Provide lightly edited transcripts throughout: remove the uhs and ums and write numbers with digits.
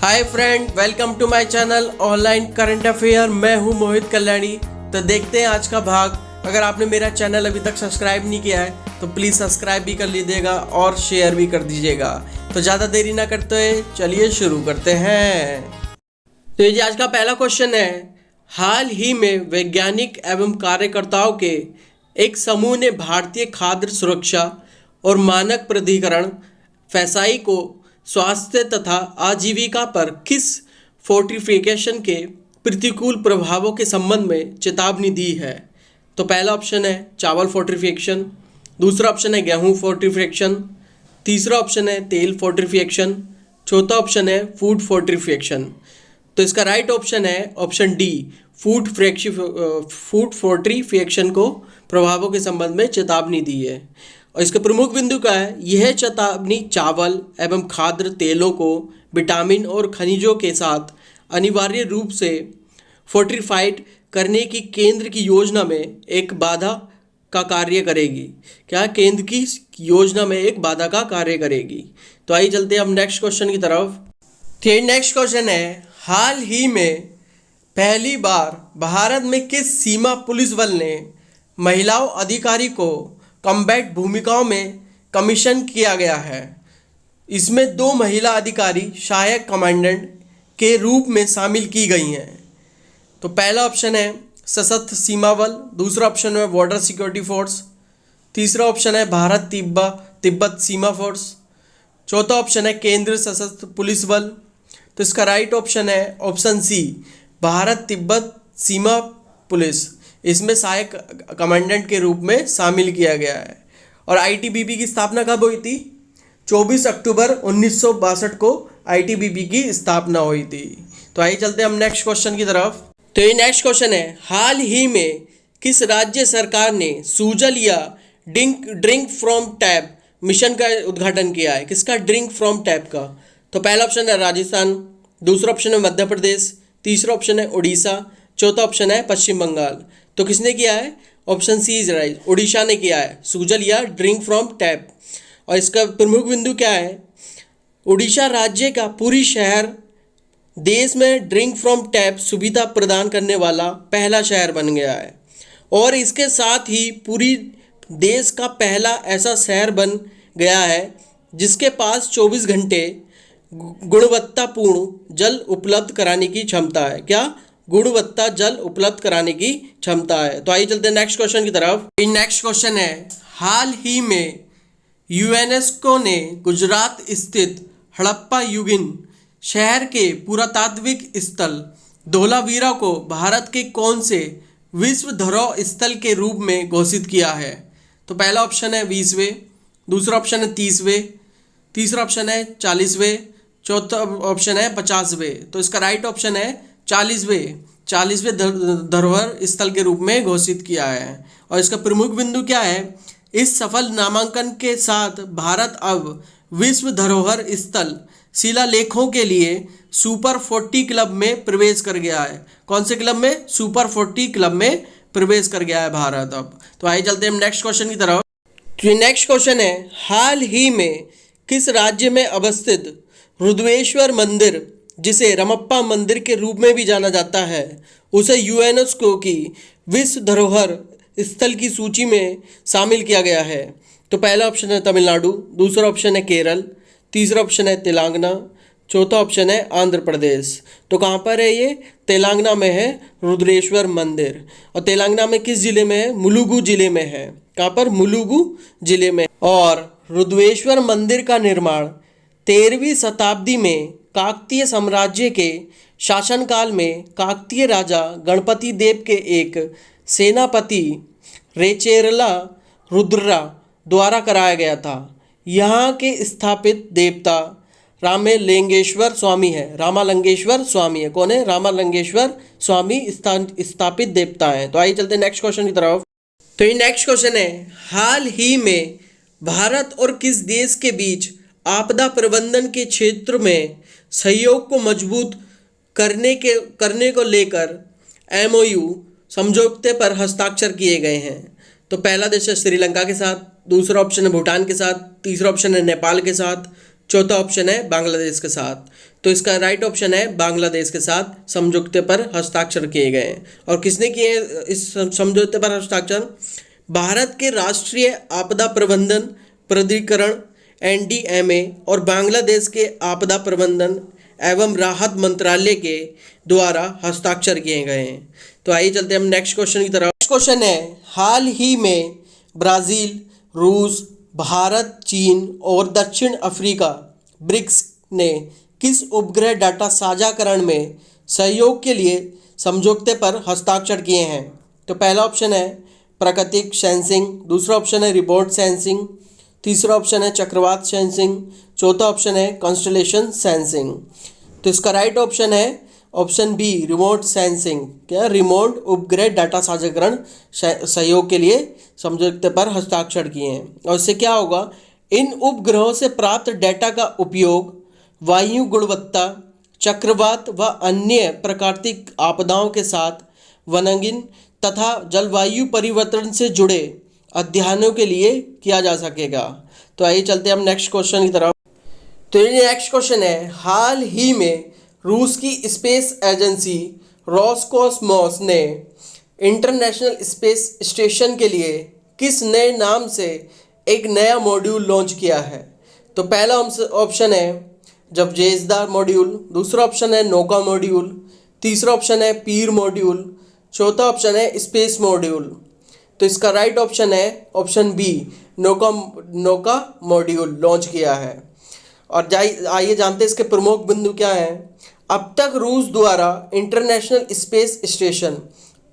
Hi friend, welcome to my channel online current affair. मैं हूं मोहित कल्याणी। तो देखते हैं आज का भाग। अगर आपने मेरा चैनल अभी तक सब्सक्राइब नहीं किया है तो प्लीज़ सब्सक्राइब भी कर लीजिएगा और शेयर भी कर दीजिएगा। तो ज़्यादा देरी ना करते हुए चलिए शुरू करते हैं। तो ये आज का पहला क्वेश्चन है, हाल ही में वैज्ञानिक एवं कार्यकर्ताओं के एक समूह ने भारतीय खाद्य सुरक्षा और मानक प्राधिकरण फैसाई को स्वास्थ्य तथा आजीविका पर किस फोर्टिफिकेशन के प्रतिकूल प्रभावों के संबंध में चेतावनी दी है। तो पहला ऑप्शन है चावल फोर्टिफिकेशन, दूसरा ऑप्शन है गेहूं फोर्टिफिकेशन, तीसरा ऑप्शन है तेल फोर्टिफिकेशन, चौथा ऑप्शन है फूड फोर्टिफिकेशन। तो इसका राइट ऑप्शन है ऑप्शन डी, फूड फोर्टिफिकेशन को प्रभावों के संबंध में चेतावनी दी है। और इसका प्रमुख बिंदु क्या है, यह चेतावनी चावल एवं खाद्य तेलों को विटामिन और खनिजों के साथ अनिवार्य रूप से फोर्टिफाइड करने की केंद्र की योजना में एक बाधा का कार्य करेगी। क्या केंद्र की योजना में एक बाधा का कार्य करेगी। तो आइए चलते हैं हम नेक्स्ट क्वेश्चन की तरफ। तो नेक्स्ट क्वेश्चन है, हाल ही में पहली बार भारत में किस सीमा पुलिस बल ने महिलाओं अधिकारी को कॉम्बैट भूमिकाओं में कमीशन किया गया है। इसमें 2 महिला अधिकारी सहायक कमांडेंट के रूप में शामिल की गई हैं। तो पहला ऑप्शन है सशस्त्र सीमा बल, दूसरा ऑप्शन है बॉर्डर सिक्योरिटी फोर्स, तीसरा ऑप्शन है भारत तिब्बत सीमा फोर्स, चौथा ऑप्शन है केंद्रीय सशस्त्र पुलिस बल। तो इसका राइट ऑप्शन है ऑप्शन सी, भारत तिब्बत सीमा पुलिस। इसमें सहायक कमांडेंट के रूप में शामिल किया गया है। और आईटीबीपी की स्थापना कब हुई थी? 24 अक्टूबर 1962 को आईटीबीपी की स्थापना हुई थी। तो आइए चलते हैं हम नेक्स्ट क्वेश्चन की तरफ। तो ये नेक्स्ट क्वेश्चन है, हाल ही में किस राज्य सरकार ने सूजल या ड्रिंक फ्रॉम टैप मिशन का उद्घाटन किया है। किसका? ड्रिंक फ्रॉम टैप का। तो पहला ऑप्शन है राजस्थान, दूसरा ऑप्शन है मध्य प्रदेश, तीसरा ऑप्शन है उड़ीसा, चौथा ऑप्शन है पश्चिम बंगाल। तो किसने किया है? Option C is right, Orissa ने किया है सूजल या ड्रिंक फ्रॉम टैप। और इसका प्रमुख बिंदु क्या है? उड़ीसा राज्य का पूरी शहर देश में ड्रिंक फ्रॉम टैप सुविधा प्रदान करने वाला पहला शहर बन गया है। और इसके साथ ही पूरी देश का पहला ऐसा शहर बन गया है जिसके पास 24 घंटे गुणवत्तापूर्ण जल उपलब्ध कराने की क्षमता है। क्या? गुणवत्ता जल उपलब्ध कराने की क्षमता है। तो आइए चलते हैं नेक्स्ट क्वेश्चन की तरफ। नेक्स्ट क्वेश्चन है, हाल ही में यूनेस्को ने गुजरात स्थित हड़प्पा युगीन शहर के पुरातात्विक स्थल धोलावीरा को भारत के कौन से विश्व धरोहर स्थल के रूप में घोषित किया है। तो पहला ऑप्शन है 20वें, दूसरा ऑप्शन है 30वें, तीसरा ऑप्शन है 40वें, चौथा ऑप्शन है 50वें। तो इसका राइट ऑप्शन है 40वें धरोहर स्थल के रूप में घोषित किया है। और इसका प्रमुख बिंदु क्या है? इस सफल नामांकन के साथ भारत अब विश्व धरोहर स्थल शिलालेखों के लिए सुपर 40 क्लब में प्रवेश कर गया है। कौन से क्लब में? सुपर 40 क्लब में प्रवेश कर गया है भारत अब। तो आइए चलते हैं हम नेक्स्ट क्वेश्चन की तरफ। तो नेक्स्ट क्वेश्चन है, हाल ही में किस राज्य में अवस्थित रुद्रेश्वर मंदिर, जिसे रमप्पा मंदिर के रूप में भी जाना जाता है, उसे यूनेस्को की विश्व धरोहर स्थल की सूची में शामिल किया गया है। तो पहला ऑप्शन है तमिलनाडु, दूसरा ऑप्शन है केरल, तीसरा ऑप्शन है तेलंगाना, चौथा ऑप्शन है आंध्र प्रदेश। तो कहाँ पर है ये? तेलंगाना में है रुद्रेश्वर मंदिर। और तेलंगाना में किस जिले में है? मुलुगु जिले में है। कहाँ पर? मुलुगु जिले में। और रुद्रेश्वर मंदिर का निर्माण 13वीं शताब्दी में काकतीय साम्राज्य के शासनकाल में काकतीय राजा गणपति देव के एक सेनापति रेचेरला रुद्रा द्वारा कराया गया था। यहाँ के स्थापित देवता रामालिंगेश्वर स्वामी है। रामालिंगेश्वर स्वामी है। कौन है? रामालिंगेश्वर स्वामी स्थापित देवता है। तो आइए चलते हैं नेक्स्ट क्वेश्चन की तरफ। तो ये नेक्स्ट क्वेश्चन है, हाल ही में भारत और किस देश के बीच आपदा प्रबंधन के क्षेत्र में सहयोग को मजबूत करने को लेकर एमओयू समझौते पर हस्ताक्षर किए गए हैं। तो पहला देश है श्रीलंका के साथ, दूसरा ऑप्शन है भूटान के साथ, तीसरा ऑप्शन है नेपाल के साथ, चौथा ऑप्शन है बांग्लादेश के साथ। तो इसका राइट ऑप्शन है बांग्लादेश के साथ समझौते पर हस्ताक्षर किए गए हैं। और किसने किए इस समझौते पर हस्ताक्षर? भारत के राष्ट्रीय आपदा प्रबंधन प्राधिकरण एनडीएमए और बांग्लादेश के आपदा प्रबंधन एवं राहत मंत्रालय के द्वारा हस्ताक्षर किए गए हैं। तो आइए चलते हैं हम नेक्स्ट क्वेश्चन की तरफ। नेक्स्ट क्वेश्चन है, हाल ही में ब्राज़ील, रूस, भारत, चीन और दक्षिण अफ्रीका ब्रिक्स ने किस उपग्रह डाटा साझाकरण में सहयोग के लिए समझौते पर हस्ताक्षर किए हैं? तो पहला ऑप्शन है प्राकृतिक सेंसिंग, दूसरा ऑप्शन है रिमोट सेंसिंग, तीसरा ऑप्शन है चक्रवात सेंसिंग, चौथा ऑप्शन है कॉन्स्टलेशन सेंसिंग। तो इसका राइट ऑप्शन है ऑप्शन बी रिमोट सेंसिंग। क्या? रिमोट उपग्रह डाटा साझाकरण सहयोग के लिए समझौते पर हस्ताक्षर किए हैं। और इससे क्या होगा? इन उपग्रहों से प्राप्त डेटा का उपयोग वायु गुणवत्ता, चक्रवात व अन्य प्राकृतिक आपदाओं के साथ वनंगन तथा जलवायु परिवर्तन से जुड़े अध्ययनों के लिए किया जा सकेगा। तो आइए चलते हैं हम नेक्स्ट क्वेश्चन की तरफ। तो ये नेक्स्ट क्वेश्चन है, हाल ही में रूस की स्पेस एजेंसी रोसकोसमोस ने इंटरनेशनल स्पेस स्टेशन के लिए किस नए नाम से एक नया मॉड्यूल लॉन्च किया है? तो पहला ऑप्शन है जवजेजदा मॉड्यूल, दूसरा ऑप्शन है नौका मॉड्यूल, तीसरा ऑप्शन है पीर मॉड्यूल, चौथा ऑप्शन है स्पेस मॉड्यूल। तो इसका राइट ऑप्शन है ऑप्शन बी नौका मॉड्यूल लॉन्च किया है। और आइए जानते हैं इसके प्रमुख बिंदु क्या हैं। अब तक रूस द्वारा इंटरनेशनल स्पेस स्टेशन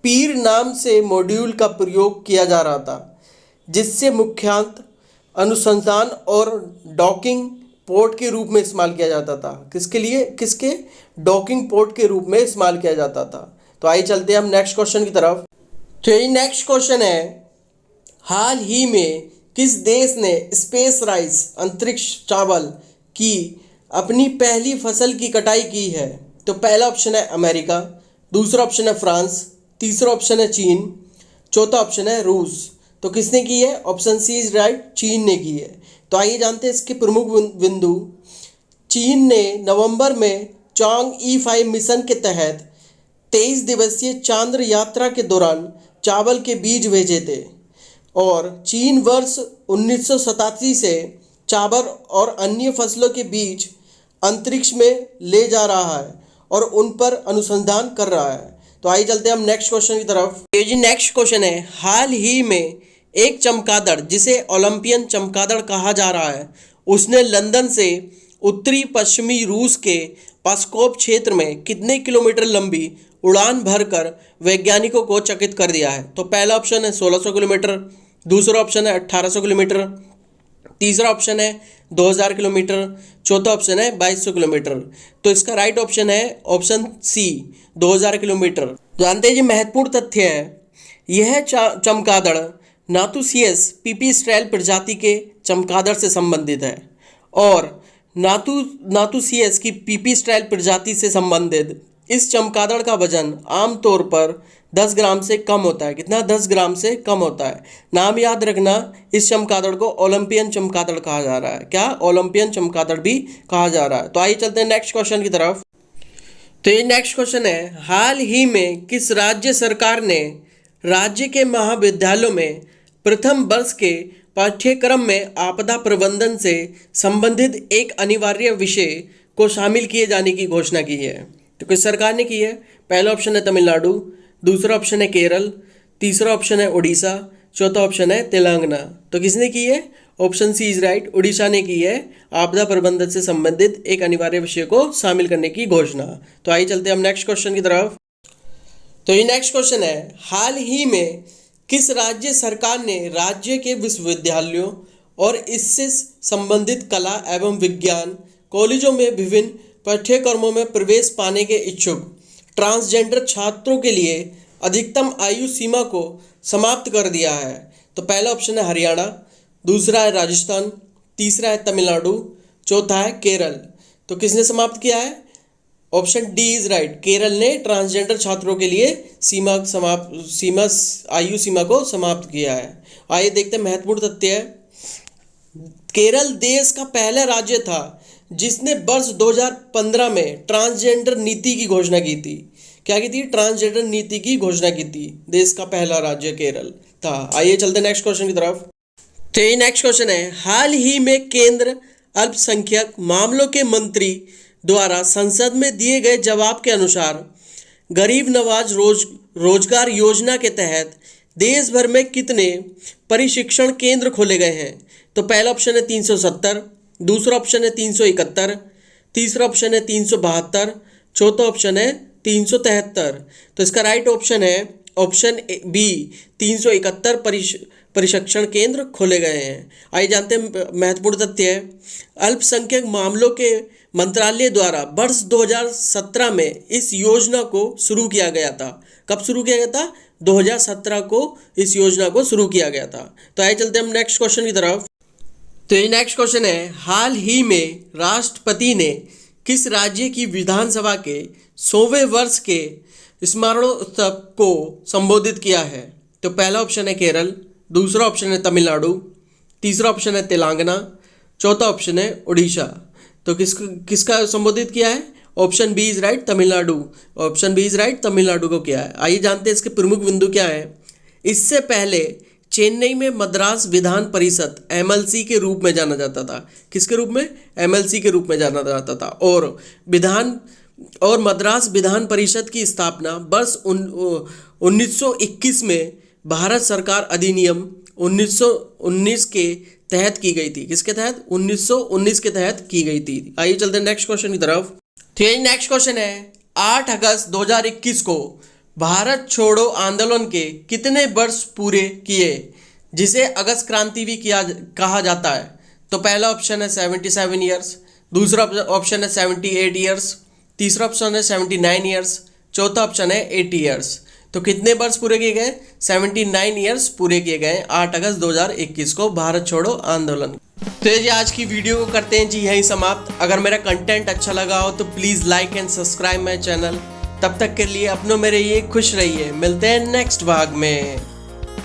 पीर नाम से मॉड्यूल का प्रयोग किया जा रहा था, जिससे मुख्यतः अनुसंधान और डॉकिंग पोर्ट के रूप में इस्तेमाल किया जाता था। किसके लिए? किसके? डॉकिंग पोर्ट के रूप में इस्तेमाल किया जाता था। तो आइए चलते हैं हम नेक्स्ट क्वेश्चन की तरफ। तो ये नेक्स्ट क्वेश्चन है, हाल ही में किस देश ने स्पेस राइस अंतरिक्ष चावल की अपनी पहली फसल की कटाई की है? तो पहला ऑप्शन है अमेरिका, दूसरा ऑप्शन है फ्रांस, तीसरा ऑप्शन है चीन, चौथा ऑप्शन है रूस। तो किसने की है? ऑप्शन सी इज राइट, चीन ने की है। तो आइए जानते हैं इसके प्रमुख बिंदु। चीन ने नवंबर में चांग E5 मिशन के तहत 23 दिवसीय चांद्र यात्रा के दौरान चावल के बीज भेजे थे और चीन वर्ष 1987 से चावल और अन्य फसलों के बीज अंतरिक्ष में ले जा रहा है और उन पर अनुसंधान कर रहा है। तो आइए चलते हैं हम नेक्स्ट क्वेश्चन की तरफ। ये जी नेक्स्ट क्वेश्चन है, हाल ही में एक चमगादड़ जिसे ओलंपियन चमगादड़ कहा जा रहा है, उसने लंदन से उत्तरी पश्चिमी रूस के पास्कोप क्षेत्र में कितने किलोमीटर लंबी उड़ान भरकर वैज्ञानिकों को चकित कर दिया है? तो पहला ऑप्शन है 1600 किलोमीटर, दूसरा ऑप्शन है 1800 किलोमीटर, तीसरा ऑप्शन है 2000 किलोमीटर, चौथा ऑप्शन है 2200 किलोमीटर। तो इसका राइट ऑप्शन है ऑप्शन सी 2000 किलोमीटर। जानते हैं, ये महत्वपूर्ण तथ्य है, यह चमगादड़ नाथुसियस पिपिस्ट्रेल प्रजाति के चमगादड़ से संबंधित है और नाथुसियस की पिपिस्ट्रेल प्रजाति से संबंधित इस चमगादड़ का वजन आमतौर पर 10 ग्राम से कम होता है। कितना? 10 ग्राम से कम होता है। नाम याद रखना, इस चमगादड़ को ओलंपियन चमगादड़ कहा जा रहा है। क्या? ओलंपियन चमगादड़ भी कहा जा रहा है। तो आइए चलते हैं नेक्स्ट क्वेश्चन की तरफ। तो ये नेक्स्ट क्वेश्चन है, हाल ही में किस राज्य सरकार ने राज्य के महाविद्यालयों में प्रथम वर्ष के पाठ्यक्रम में आपदा प्रबंधन से संबंधित एक अनिवार्य विषय को शामिल किए जाने की घोषणा की है? तो किस सरकार ने की है? पहला ऑप्शन है तमिलनाडु, दूसरा ऑप्शन है केरल, तीसरा ऑप्शन है उड़ीसा, चौथा ऑप्शन है तेलंगाना। तो किसने की है? Option C is right, Orissa ने की है आपदा प्रबंधन से संबंधित एक अनिवार्य विषय को शामिल करने की घोषणा। तो आइए चलते हैं हम नेक्स्ट क्वेश्चन की तरफ। तो ये नेक्स्ट क्वेश्चन है, हाल ही में किस राज्य सरकार ने राज्य के विश्वविद्यालयों और इससे संबंधित कला एवं विज्ञान कॉलेजों में विभिन्न पाठ्यक्रमों में प्रवेश पाने के इच्छुक ट्रांसजेंडर छात्रों के लिए अधिकतम आयु सीमा को समाप्त कर दिया है? तो पहला ऑप्शन है हरियाणा, दूसरा है राजस्थान, तीसरा है तमिलनाडु, चौथा है केरल। तो किसने समाप्त किया है? Option D is right, Kerala ने ट्रांसजेंडर छात्रों के लिए आयु सीमा को समाप्त किया है। आइए देखते हैं महत्वपूर्ण तथ्य है, केरल देश का पहला राज्य था जिसने वर्ष 2015 में ट्रांसजेंडर नीति की घोषणा की थी? क्या की थी? ट्रांसजेंडर नीति की घोषणा की थी। देश का पहला राज्य केरल था। आइए चलते नेक्स्ट क्वेश्चन की तरफ। तो ये नेक्स्ट क्वेश्चन है, हाल ही में केंद्र अल्पसंख्यक मामलों के मंत्री द्वारा संसद में दिए गए जवाब के अनुसार गरीब नवाज रोजगार योजना के तहत देश भर में कितने प्रशिक्षण केंद्र खोले गए हैं? तो पहला ऑप्शन है 370, दूसरा ऑप्शन है 371, तीसरा ऑप्शन है 372, चौथा ऑप्शन है 373। तो इसका राइट ऑप्शन है ऑप्शन बी, 371 प्रशिक्षण केंद्र खोले गए हैं। आइए जानते हैं महत्वपूर्ण तथ्य है। अल्पसंख्यक मामलों के मंत्रालय द्वारा वर्ष 2017 में इस योजना को शुरू किया गया था। कब शुरू किया गया था? 2017 को इस योजना को शुरू किया गया था। तो आइए चलते हम नेक्स्ट क्वेश्चन की तरफ। तो ये नेक्स्ट क्वेश्चन है, हाल ही में राष्ट्रपति ने किस राज्य की विधानसभा के 100वें वर्ष के स्मरणोत्सव को संबोधित किया है? तो पहला ऑप्शन है केरल, दूसरा ऑप्शन है तमिलनाडु, तीसरा ऑप्शन है तेलंगाना, चौथा ऑप्शन है उड़ीसा। तो किसका संबोधित किया है? Option B is right, Tamil Nadu. Option B is right, Tamil Nadu को किया है। आइए जानते हैं इसके प्रमुख बिंदु क्या है। इससे पहले चेन्नई में मद्रास विधान परिषद एमएलसी के रूप में जाना जाता था। किसके रूप में? एमएलसी के रूप में जाना जाता था। और मद्रास विधान परिषद की स्थापना वर्ष 1921 में भारत सरकार अधिनियम 1919 के तहत की गई थी। किसके तहत? 1919 के तहत की गई थी। आइए चलते हैं नेक्स्ट क्वेश्चन की तरफ। तो ये नेक्स्ट क्वेश्चन है, 8 अगस्त 2021 को भारत छोड़ो आंदोलन के कितने वर्ष पूरे किए, जिसे अगस्त क्रांति भी कहा जाता है? तो पहला ऑप्शन है 77 ईयर्स, दूसरा ऑप्शन है 78 ईयर्स, तीसरा ऑप्शन है 79 ईयर्स, चौथा ऑप्शन है 80 ईयर्स। तो कितने वर्ष पूरे किए गए? 79 ईयर्स पूरे किए गए 8 अगस्त 2021 को भारत छोड़ो आंदोलन। तो ये आज की वीडियो को करते हैं जी यहीं समाप्त। अगर मेरा कंटेंट अच्छा लगा हो तो please like and subscribe my channel. तब तक के लिए अपनों मेरे ये खुश रहिए। मिलते हैं नेक्स्ट भाग में।